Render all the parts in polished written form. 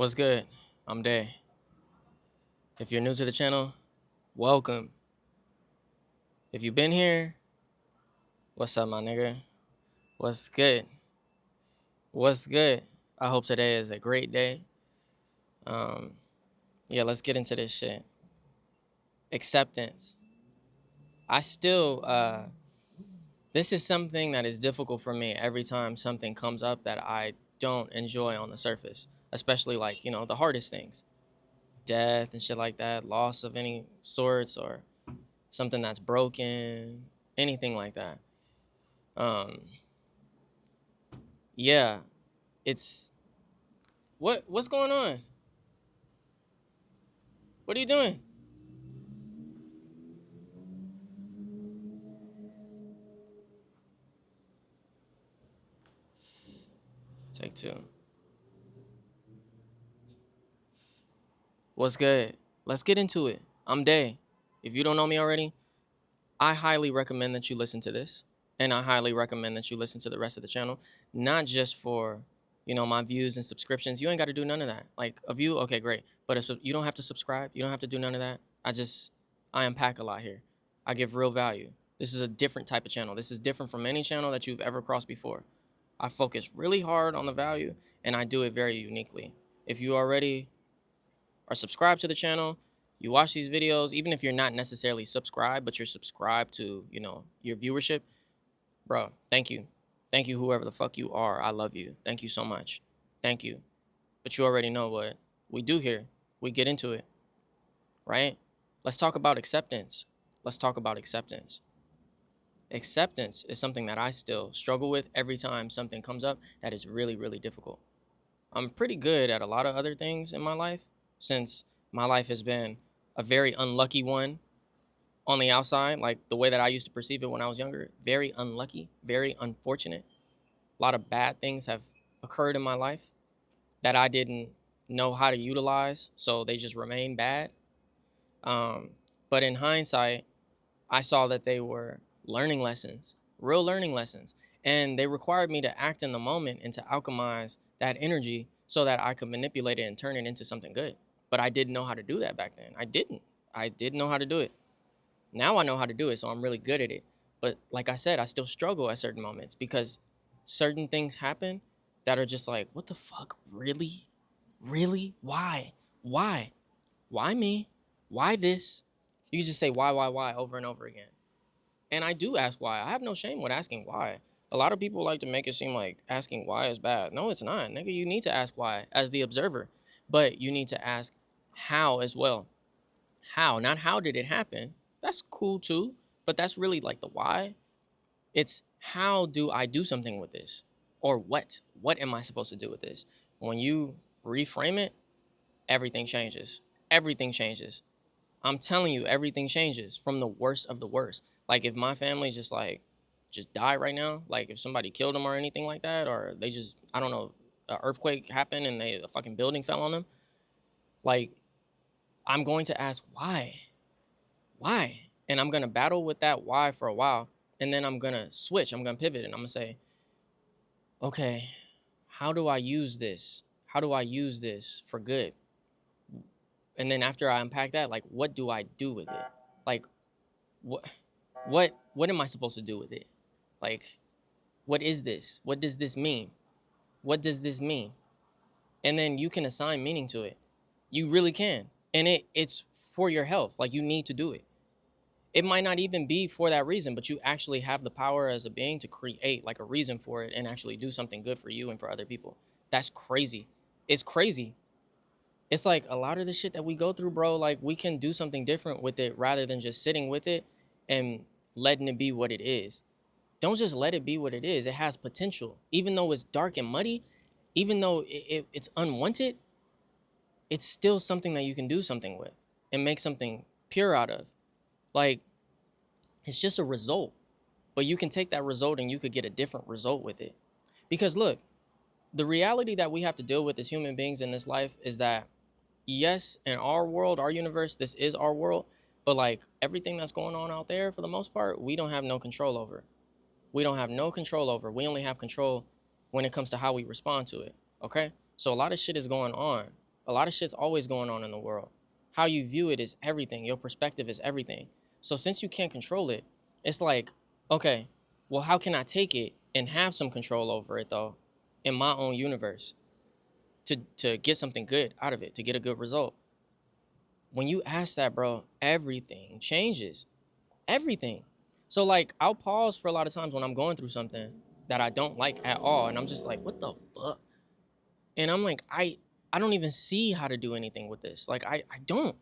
What's good? I'm Day. If you're new to the channel, welcome. If you've been here, what's up, my nigga? What's good? What's good? I hope today is a great day. Um, yeah, let's get into this shit. Acceptance. I still, this is something that is difficult for me every time something comes up that I don't enjoy on the surface, especially like, the hardest things, death and shit like that, loss of any sorts, or something that's broken, anything like that. Um, yeah, it's what's going on? What are you doing? Take two. What's good? Let's get into it. I'm Day. If you don't know me already, I highly recommend that you listen to this, and I highly recommend that you listen to the rest of the channel, not just for my views and subscriptions. You ain't got to do none of that. Like a view, okay, great, but if you don't have to subscribe, you don't have to do none of that. I unpack a lot here. I give real value. This is a different type of channel. This is different from any channel that you've ever crossed before. I focus really hard on the value, and I do it very uniquely. If you already are subscribed to the channel, you watch these videos, even if you're not necessarily subscribed, but you're subscribed to, your viewership, bro, thank you. Thank you, whoever the fuck you are. I love you. Thank you so much. Thank you. But you already know what we do here. We get into it, right? Let's talk about acceptance. Let's talk about acceptance. Acceptance is something that I still struggle with every time something comes up that is really, really difficult. I'm pretty good at a lot of other things in my life, since my life has been a very unlucky one on the outside, like the way that I used to perceive it when I was younger. Very unlucky, very unfortunate. A lot of bad things have occurred in my life that I didn't know how to utilize, so they just remain bad. But in hindsight, I saw that they were learning lessons, real learning lessons. And they required me to act in the moment and to alchemize that energy so that I could manipulate it and turn it into something good. But I didn't know how to do that back then. I didn't. I didn't know how to do it. Now I know how to do it, so I'm really good at it. But like I said, I still struggle at certain moments because certain things happen that are just like, what the fuck? Really? Really? Why? Why? Why me? Why this? You can just say why over and over again. And I do ask why. I have no shame with asking why. A lot of people like to make it seem like asking why is bad. No, it's not. Nigga, you need to ask why as the observer. But you need to ask how as well. How, not how did it happen. That's cool too. But that's really like the why. It's how do I do something with this? Or what? What am I supposed to do with this? When you reframe it, everything changes. Everything changes. I'm telling you, everything changes from the worst of the worst. Like if my family just die right now, like if somebody killed them or anything like that, or they just, I don't know, an earthquake happened and a fucking building fell on them, like I'm going to ask why? Why? And I'm gonna battle with that why for a while, and then I'm gonna switch, I'm gonna pivot, and I'm gonna say, okay, how do I use this? How do I use this for good? And then after I unpack that, like what do I do with it? Like what am I supposed to do with it? Like, what is this? What does this mean? What does this mean? And then you can assign meaning to it. You really can. And it's for your health. Like you need to do it. It might not even be for that reason, but you actually have the power as a being to create like a reason for it and actually do something good for you and for other people. That's crazy. It's crazy. It's like a lot of the shit that we go through, bro, like we can do something different with it rather than just sitting with it and letting it be what it is. Don't just let it be what it is. It has potential. Even though it's dark and muddy, even though it's unwanted, it's still something that you can do something with and make something pure out of. Like, it's just a result. But you can take that result and you could get a different result with it. Because look, the reality that we have to deal with as human beings in this life is that, yes, in our world, our universe, this is our world. But like everything that's going on out there, for the most part, we don't have no control over. We don't have no control over. We only have control when it comes to how we respond to it. Okay? So a lot of shit is going on. A lot of shit's always going on in the world. How you view it is everything. Your perspective is everything. So since you can't control it, it's like, okay, well, how can I take it and have some control over it though in my own universe to get something good out of it, to get a good result? When you ask that, bro, everything changes. Everything. So like I'll pause for a lot of times when I'm going through something that I don't like at all. And I'm just like, what the fuck? And I'm like, I don't even see how to do anything with this. Like I don't.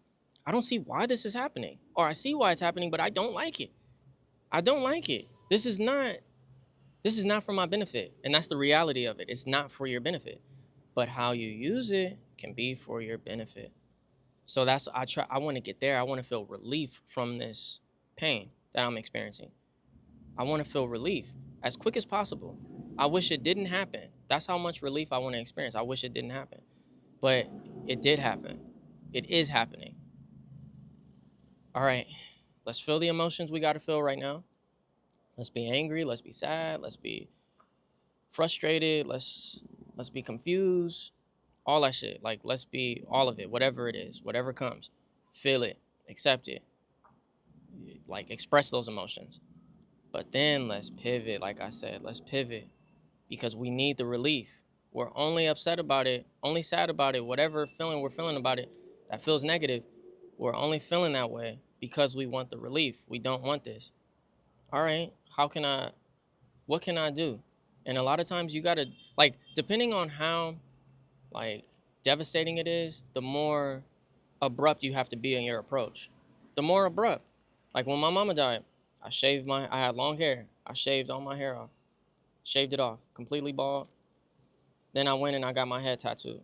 I don't see why this is happening. Or I see why it's happening, but I don't like it. I don't like it. This is not for my benefit. And that's the reality of it. It's not for your benefit. But how you use it can be for your benefit. So I want to get there. I want to feel relief from this pain that I'm experiencing. I want to feel relief as quick as possible. I wish it didn't happen. That's how much relief I want to experience. I wish it didn't happen. But it did happen. It is happening. All right. Let's feel the emotions we got to feel right now. Let's be angry, let's be sad, let's be frustrated, let's be confused. All that shit. Like let's be all of it, whatever it is, whatever comes. Feel it, accept it. Like express those emotions. But then let's pivot, like I said, let's pivot because we need the relief. We're only upset about it, only sad about it, whatever feeling we're feeling about it that feels negative. We're only feeling that way because we want the relief. We don't want this. All right, what can I do? And a lot of times you gotta, like, depending on how, like, devastating it is, the more abrupt you have to be in your approach. The more abrupt. Like when my mama died, I had long hair. I shaved all my hair off. Shaved it off, completely bald. Then I went and I got my head tattooed.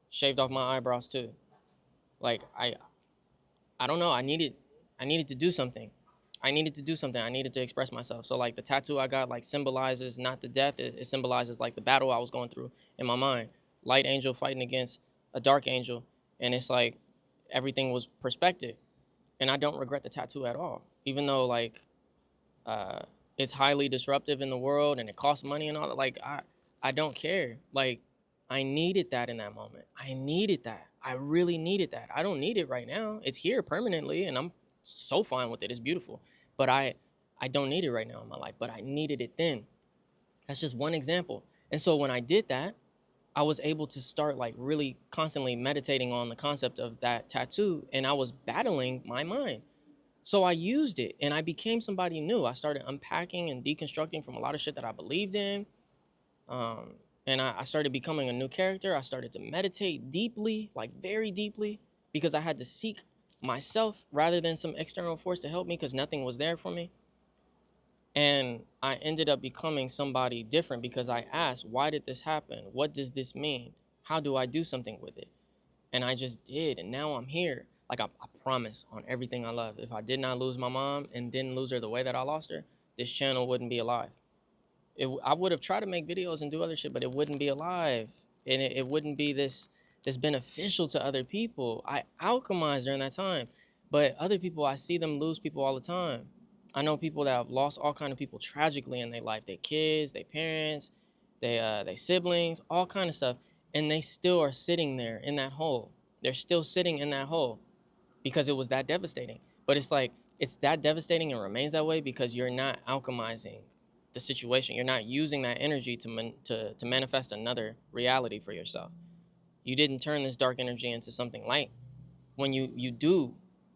Shaved off my eyebrows too. Like I don't know. I needed to do something. I needed to do something. I needed to express myself. So like the tattoo I got like symbolizes not the death. It symbolizes like the battle I was going through in my mind. Light angel fighting against a dark angel, and it's like everything was perspective. And I don't regret the tattoo at all, even though like uh, it's highly disruptive in the world and it costs money and all that. Like I don't care. Like I needed that in that moment. I needed that. I really needed that. I don't need it right now. It's here permanently, and I'm so fine with it. It's beautiful, but I don't need it right now in my life. But I needed it then. That's just one example. And so when I did that, I was able to start like really constantly meditating on the concept of that tattoo, and I was battling my mind. So I used it and I became somebody new. I started unpacking and deconstructing from a lot of shit that I believed in. Um, and I started becoming a new character. I started to meditate deeply, like very deeply, because I had to seek myself rather than some external force to help me because nothing was there for me. And I ended up becoming somebody different because I asked, why did this happen? What does this mean? How do I do something with it? And I just did. And now I'm here. Like I promise on everything I love. If I did not lose my mom and didn't lose her the way that I lost her, this channel wouldn't be alive. I would have tried to make videos and do other shit, but it wouldn't be alive. And it wouldn't be this beneficial to other people. I alchemized during that time. But other people, I see them lose people all the time. I know people that have lost all kind of people tragically in their life. Their kids, their parents, their siblings, all kind of stuff. And they still are sitting there in that hole. They're still sitting in that hole because it was that devastating. But it's like it's that devastating and remains that way because you're not alchemizing the situation. You're not using that energy to manifest another reality for yourself. You didn't turn this dark energy into something light. When you do,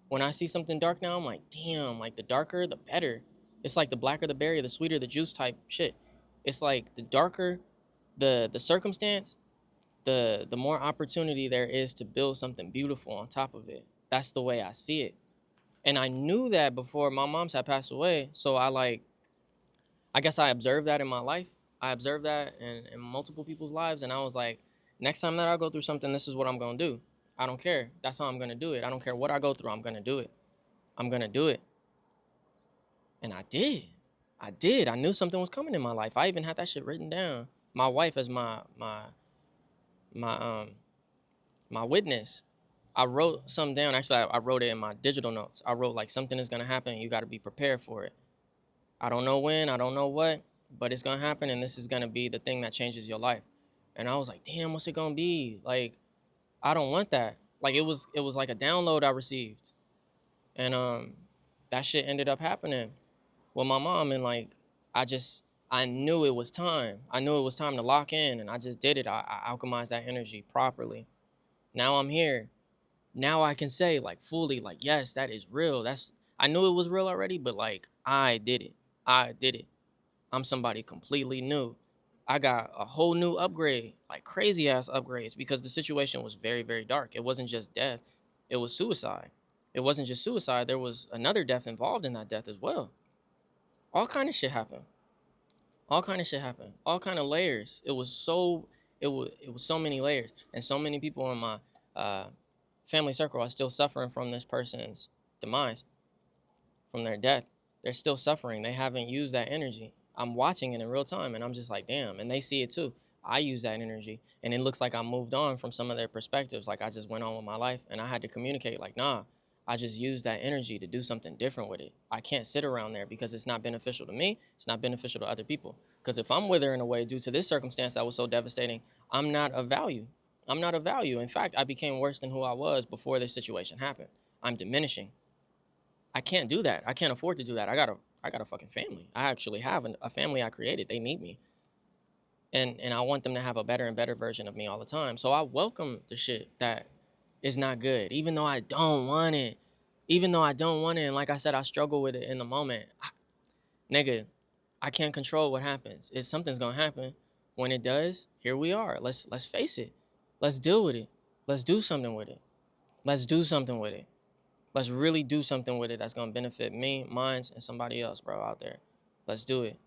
when I see something dark now, I'm like, damn, like the darker, the better. It's like the blacker the berry, the sweeter the juice type shit. It's like the darker the circumstance, the more opportunity there is to build something beautiful on top of it. That's the way I see it. And I knew that before my mom's had passed away. So I guess I observed that in my life. I observed that in multiple people's lives. And I was like, next time that I go through something, this is what I'm going to do. I don't care. That's how I'm going to do it. I don't care what I go through. I'm going to do it. I'm going to do it. And I did. I did. I knew something was coming in my life. I even had that shit written down. My wife as my my witness. I wrote something down. Actually, I wrote it in my digital notes. I wrote like something is gonna happen. And you got to be prepared for it. I don't know when. I don't know what, but it's gonna happen, and this is gonna be the thing that changes your life. And I was like, damn, what's it gonna be? Like, I don't want that. Like it was like a download I received. And that shit ended up happening with my mom, and like I just I knew it was time. I knew it was time to lock in, and I just did it. I alchemized that energy properly. Now I'm here. Now I can say like fully like yes, that is real. That's I knew it was real already, but like I did it. I did it. I'm somebody completely new. I got a whole new upgrade, like crazy ass upgrades, because the situation was very, very dark. It wasn't just death, it was suicide. It wasn't just suicide, there was another death involved in that death as well. All kind of shit happened. All kind of shit happened. All kind of layers. It was so many layers. And so many people in my uh, family circle are still suffering from this person's demise, from their death. They're still suffering. They haven't used that energy. I'm watching it in real time and I'm just like, damn. And they see it too. I use that energy and it looks like I moved on from some of their perspectives. Like I just went on with my life and I had to communicate, like, nah, I just used that energy to do something different with it. I can't sit around there because it's not beneficial to me. It's not beneficial to other people. Because if I'm withering away due to this circumstance that was so devastating, I'm not of value. I'm not of value. In fact, I became worse than who I was before this situation happened. I'm diminishing. I can't do that. I can't afford to do that. I got a fucking family. I actually have a family I created. They need me. And I want them to have a better and better version of me all the time. So I welcome the shit that is not good, even though I don't want it. Even though I don't want it, and like I said, I struggle with it in the moment. Nigga, I can't control what happens. It's something's gonna happen. When it does, here we are. Let's face it. Let's deal with it. Let's do something with it. Let's do something with it. Let's really do something with it that's gonna benefit me, mine, and somebody else, bro, out there. Let's do it.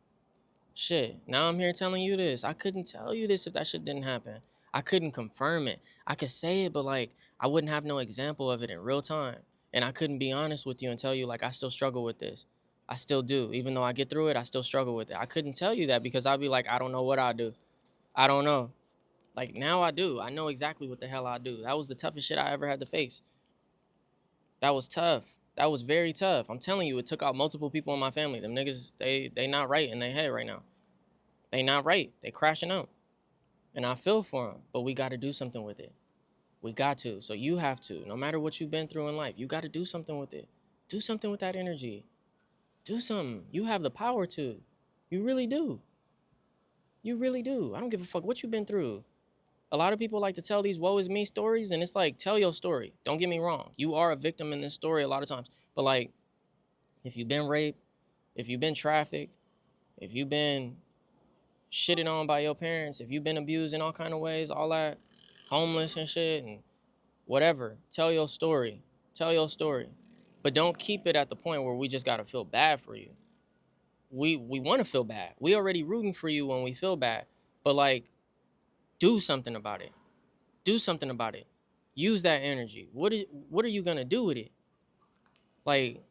Shit. Now I'm here telling you this. I couldn't tell you this if that shit didn't happen. I couldn't confirm it. I could say it, but like I wouldn't have no example of it in real time. And I couldn't be honest with you and tell you like I still struggle with this. I still do. Even though I get through it, I still struggle with it. I couldn't tell you that because I'd be like, I don't know what I do. I don't know. Like now I do. I know exactly what the hell I do. That was the toughest shit I ever had to face. That was tough. That was very tough. I'm telling you, it took out multiple people in my family. Them niggas, they not right in their head right now. They not right. They crashing out. And I feel for them, but we got to do something with it. We got to. So you have to. No matter what you've been through in life, you got to do something with it. Do something with that energy. Do something. You have the power to. You really do. You really do. I don't give a fuck what you've been through. A lot of people like to tell these woe is me stories, and it's like, tell your story. Don't get me wrong. You are a victim in this story a lot of times. But like, if you've been raped, if you've been trafficked, if you've been shitted on by your parents, if you've been abused in all kind of ways, all that, homeless and shit, and whatever, tell your story. Tell your story. But don't keep it at the point where we just gotta feel bad for you. We want to feel bad. We already rooting for you when we feel bad. But like, do something about it. Do something about it. Use that energy. What are you gonna do with it? Like,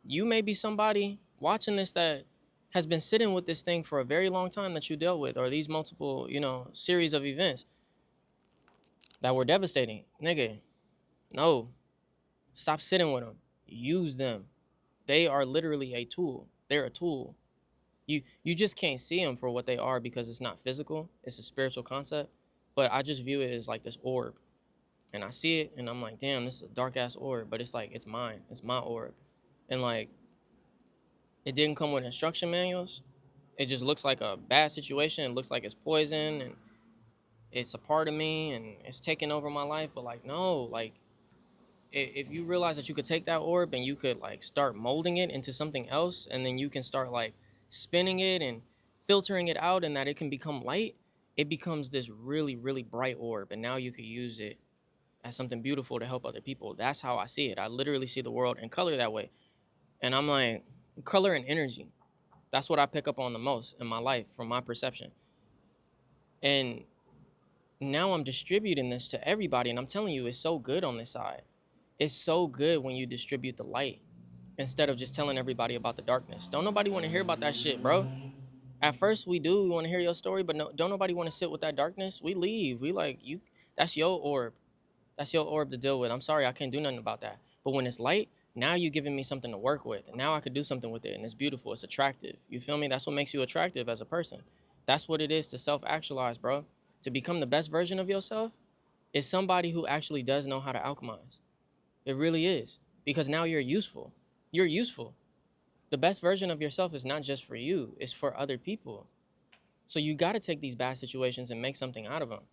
you may be somebody watching this that has been sitting with this thing for a very long time that you dealt with, or these multiple, series of events that were devastating. Nigga, no. Stop sitting with them. Use them. They are literally a tool. They're a tool. You just can't see them for what they are because it's not physical. It's a spiritual concept. But I just view it as like this orb. And I see it and I'm like, damn, this is a dark ass orb. But it's like, it's mine. It's my orb. And like, it didn't come with instruction manuals. It just looks like a bad situation. It looks like it's poison and it's a part of me and it's taking over my life. But like, no, like, if you realize that you could take that orb and you could like start molding it into something else, and then you can start like spinning it and filtering it out, and that it can become light, it becomes this really, really bright orb. And now you could use it as something beautiful to help other people. That's how I see it. I literally see the world in color that way. And I'm like, color and energy. That's what I pick up on the most in my life from my perception. And now I'm distributing this to everybody. And I'm telling you, it's so good on this side. It's so good when you distribute the light instead of just telling everybody about the darkness. Don't nobody want to hear about that shit, bro. At first we do. We want to hear your story, but no, don't nobody want to sit with that darkness. We leave. We like, you. That's your orb. That's your orb to deal with. I'm sorry, I can't do nothing about that. But when it's light, now you're giving me something to work with. And now I could do something with it. And it's beautiful. It's attractive. You feel me? That's what makes you attractive as a person. That's what it is to self-actualize, bro. To become the best version of yourself is somebody who actually does know how to alchemize. It really is. Because now you're useful. You're useful. The best version of yourself is not just for you, it's for other people. So you got to take these bad situations and make something out of them.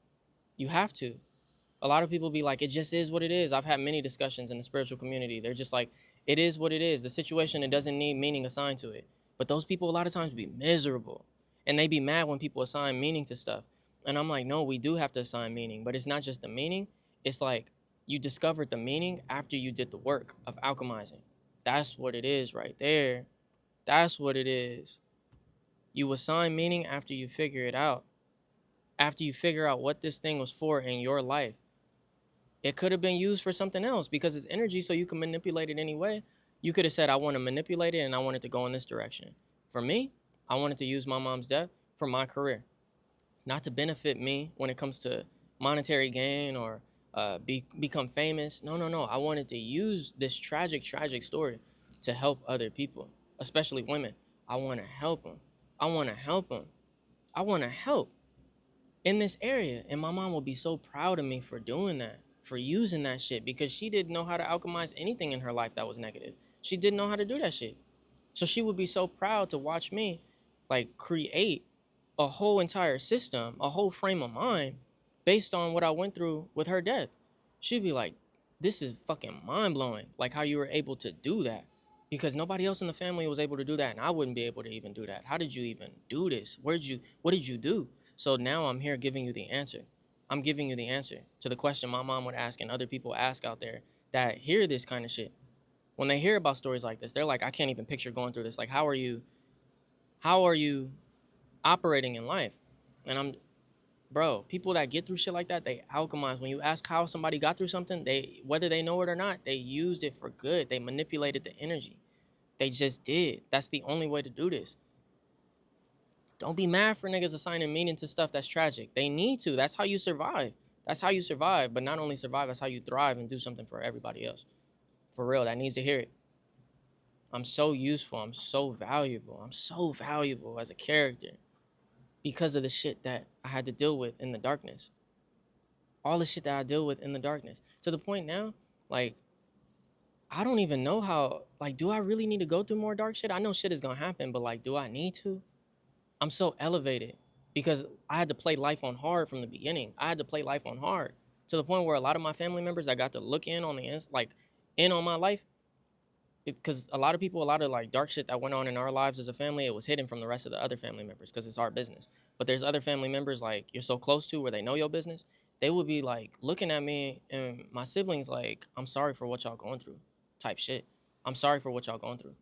You have to. A lot of people be like, it just is what it is. I've had many discussions in the spiritual community. They're just like, it is what it is. The situation, it doesn't need meaning assigned to it. But those people a lot of times be miserable. And they be mad when people assign meaning to stuff. And I'm like, no, we do have to assign meaning. But it's not just the meaning. It's like you discovered the meaning after you did the work of alchemizing. That's what it is right there. That's what it is. You assign meaning after you figure it out. After you figure out what this thing was for in your life. It could have been used for something else because it's energy, so you can manipulate it anyway. You could have said, I want to manipulate it and I want it to go in this direction. For me, I wanted to use my mom's death for my career, not to benefit me when it comes to monetary gain or become famous. No, no, no. I wanted to use this tragic, tragic story to help other people, especially women. I want to help them. I want to help them. I want to help in this area. And my mom will be so proud of me for doing that, for using that shit, because she didn't know how to alchemize anything in her life that was negative. She didn't know how to do that shit. So she would be so proud to watch me like create a whole entire system, a whole frame of mind based on what I went through with her death. She'd be like, this is fucking mind blowing. Like how you were able to do that. Because nobody else in the family was able to do that, and I wouldn't be able to even do that. How did you even do this? What did you do? So now I'm here giving you the answer. I'm giving you the answer to the question my mom would ask and other people ask out there that hear this kind of shit. When they hear about stories like this, they're like, I can't even picture going through this. Like, how are you operating in life? And I'm, bro, people that get through shit like that, they alchemize. When you ask how somebody got through something, they, whether they know it or not, they used it for good. They manipulated the energy. They just did. That's the only way to do this. Don't be mad for niggas assigning meaning to stuff that's tragic. They need to. That's how you survive. That's how you survive. But not only survive, that's how you thrive and do something for everybody else. For real, that needs to hear it. I'm so useful. I'm so valuable. I'm so valuable as a character because of the shit that I had to deal with in the darkness. All the shit that I deal with in the darkness. To the point now, like, I don't even know how, like, do I really need to go through more dark shit? I know shit is gonna happen, but like, do I need to? I'm so elevated because I had to play life on hard from the beginning. I had to play life on hard to the point where a lot of my family members that got to look in on the like in on my life, because a lot of people, a lot of like dark shit that went on in our lives as a family, it was hidden from the rest of the other family members because it's our business. But there's other family members like you're so close to where they know your business. They would be like looking at me and my siblings like, I'm sorry for what y'all going through, type shit. I'm sorry for what y'all going through.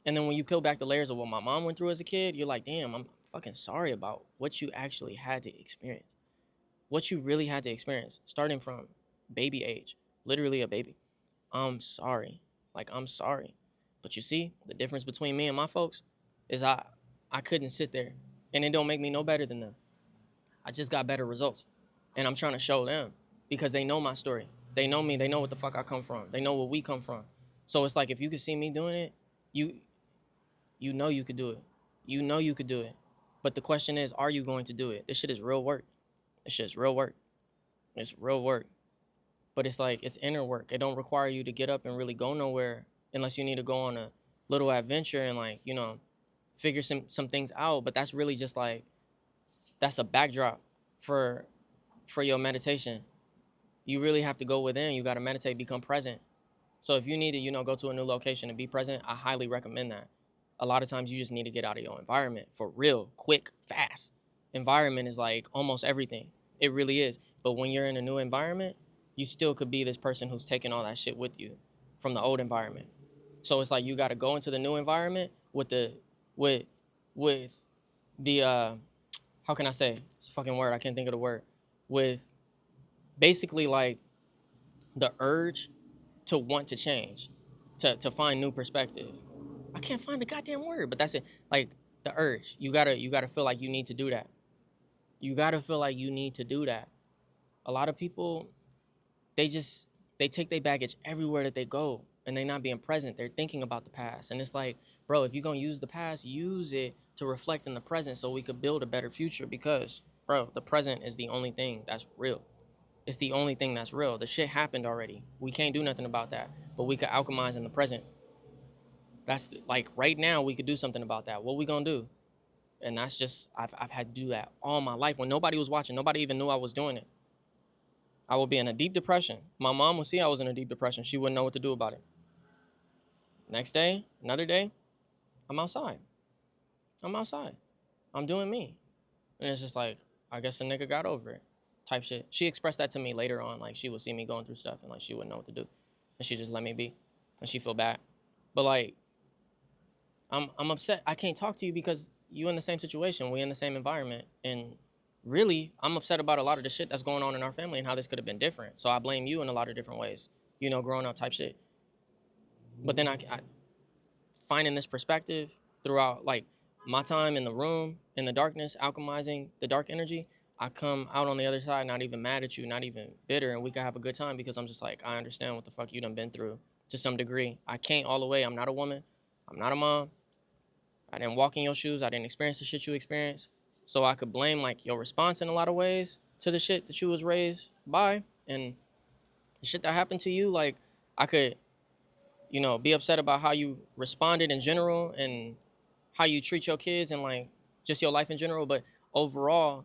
And then when you peel back the layers of what my mom went through as a kid, you're like, damn, I'm fucking sorry about what you actually had to experience. What you really had to experience, starting from baby age, literally a baby. I'm sorry. Like, I'm sorry. But you see, the difference between me and my folks is I couldn't sit there. And it don't make me no better than them. I just got better results. And I'm trying to show them because they know my story. They know me. They know what the fuck I come from. They know where we come from. So it's like if you could see me doing it, you you know you could do it. You know you could do it. But the question is, are you going to do it? This shit is real work. This shit is real work. It's real work. But it's like, it's inner work. It don't require you to get up and really go nowhere unless you need to go on a little adventure and like, figure some things out. But that's really just like, that's a backdrop for your meditation. You really have to go within. You got to meditate, become present. So if you need to, go to a new location and be present, I highly recommend that. A lot of times you just need to get out of your environment for real, quick, fast. Environment is like almost everything. It really is. But when you're in a new environment, you still could be this person who's taking all that shit with you from the old environment. So it's like you got to go into the new environment with the with with the how can I say? It's a fucking word. I can't think of the word. With basically like the urge to want to change, to find new perspective. I can't find the goddamn word, but that's it. Like the urge. You gotta feel like you need to do that. You gotta feel like you need to do that. A lot of people, they just they take their baggage everywhere that they go and they not being present. They're thinking about the past. And it's like, bro, if you're gonna use the past, use it to reflect in the present so we could build a better future because, bro, the present is the only thing that's real. It's the only thing that's real. The shit happened already. We can't do nothing about that. But we could alchemize in the present. Like right now we could do something about that. What we gonna do? And that's just I've had to do that all my life when nobody was watching. Nobody even knew I was doing it. I would be in a deep depression. My mom would see I was in a deep depression. She wouldn't know what to do about it. Next day, another day, I'm outside. I'm outside. I'm doing me. And it's just like, I guess the nigga got over it type shit. She expressed that to me later on. Like, she would see me going through stuff and, like, she wouldn't know what to do. And she just let me be. And she feel bad. But, like, I'm upset. I can't talk to you because you in the same situation. We in the same environment. And really, I'm upset about a lot of the shit that's going on in our family and how this could have been different. So I blame you in a lot of different ways, you know, growing up type shit. But then I finding this perspective throughout, like, my time in the room, in the darkness, alchemizing the dark energy, I come out on the other side not even mad at you, not even bitter, and we can have a good time because I'm just like, I understand what the fuck you done been through to some degree. I can't all the way. I'm not a woman. I'm not a mom. I didn't walk in your shoes. I didn't experience the shit you experienced. So I could blame, like, your response in a lot of ways to the shit that you was raised by and the shit that happened to you. Like, I could, you know, be upset about how you responded in general and how you treat your kids and, like, just your life in general. But overall,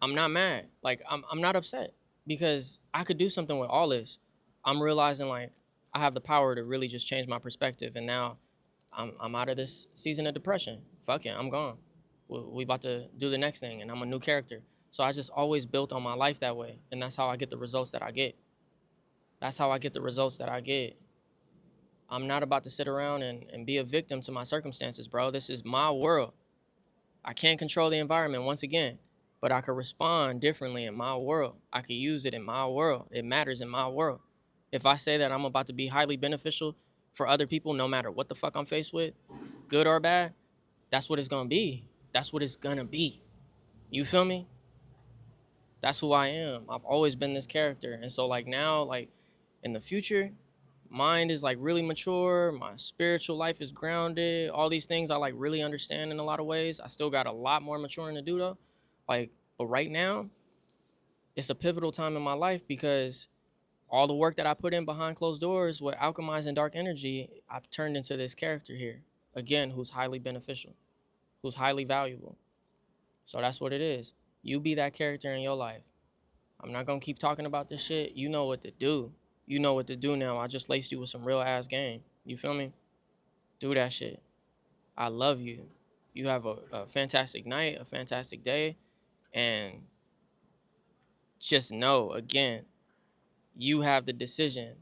I'm not mad. Like, I'm not upset because I could do something with all this. I'm realizing, like, I have the power to really just change my perspective. And now I'm out of this season of depression. Fuck it, I'm gone. We about to do the next thing and I'm a new character. So I just always built on my life that way. And that's how I get the results that I get. That's how I get the results that I get. I'm not about to sit around and be a victim to my circumstances, bro. This is my world. I can't control the environment once again, but I could respond differently in my world. I could use it in my world. It matters in my world. If I say that I'm about to be highly beneficial for other people, no matter what the fuck I'm faced with, good or bad, that's what it's gonna be. That's what it's gonna be. You feel me? That's who I am. I've always been this character. And so, like, now, like, in the future, mind is, like, really mature. My spiritual life is grounded. All these things I, like, really understand in a lot of ways. I still got a lot more maturing to do though. Like, but right now, it's a pivotal time in my life because all the work that I put in behind closed doors with Alchemize and Dark Energy, I've turned into this character here. Again, who's highly beneficial, who's highly valuable. So that's what it is. You be that character in your life. I'm not gonna keep talking about this shit. You know what to do. You know what to do now. I just laced you with some real ass game. You feel me? Do that shit. I love you. You have a fantastic night, a fantastic day, and just know, again, you have the decision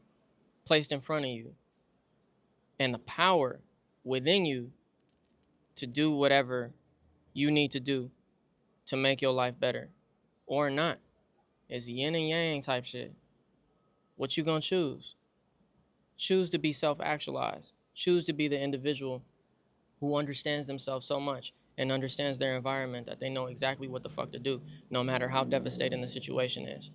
placed in front of you and the power within you to do whatever you need to do to make your life better or not. It's yin and yang type shit. What you gonna choose? Choose to be self-actualized. Choose to be the individual who understands themselves so much and understands their environment that they know exactly what the fuck to do, no matter how devastating the situation is.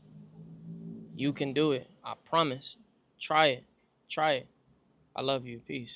You can do it. I promise. Try it. Try it. I love you. Peace.